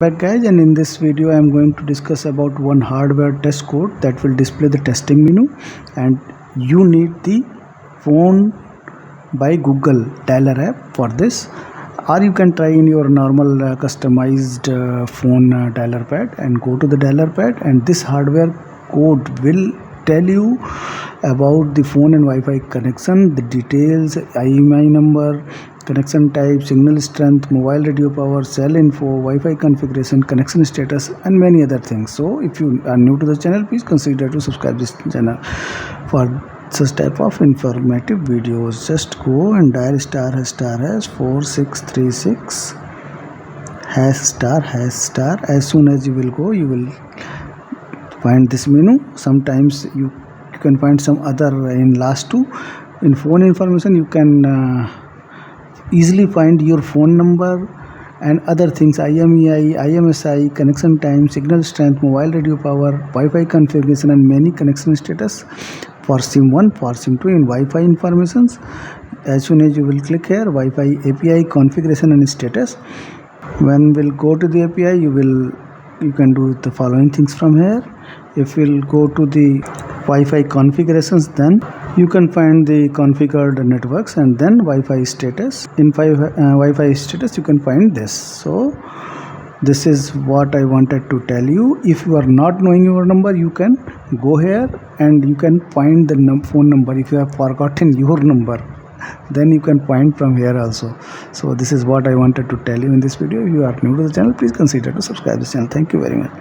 Back guys, and in this video I am going to discuss about one hardware test code that will display the testing menu, and you need the phone by Google dialer app for this, or you can try in your normal customized phone dialer pad and go to the dialer pad, and this hardware code will tell you about the phone and Wi-Fi connection, the details, IMEI number, connection type, signal strength, mobile radio power, cell info, Wi-Fi configuration, connection status, and many other things. So if you are new to the channel, please consider to subscribe this channel for such type of informative videos. Just go and dial **4636 #**. As soon as you will go, you will find this menu. Sometimes you can find some other in last two. In phone information, you can easily find your phone number and other things: IMEI, IMSI, connection time, signal strength, mobile radio power, Wi-Fi configuration, and many connection status for SIM 1, for SIM 2 in Wi-Fi informations. As soon as you will click here, Wi-Fi API configuration and status. When we'll go to the API, you can do the following things from here. If we'll go to the Wi-Fi configurations, then you can find the configured networks and then Wi-Fi status. In Wi-Fi status, you can find this. So this is what I wanted to tell you. If you are not knowing your number, you can go here and you can find the phone number. If you have forgotten your number, then you can find from here also. So this is what I wanted to tell you in this video. If you are new to the channel, please consider to subscribe this channel. Thank you very much.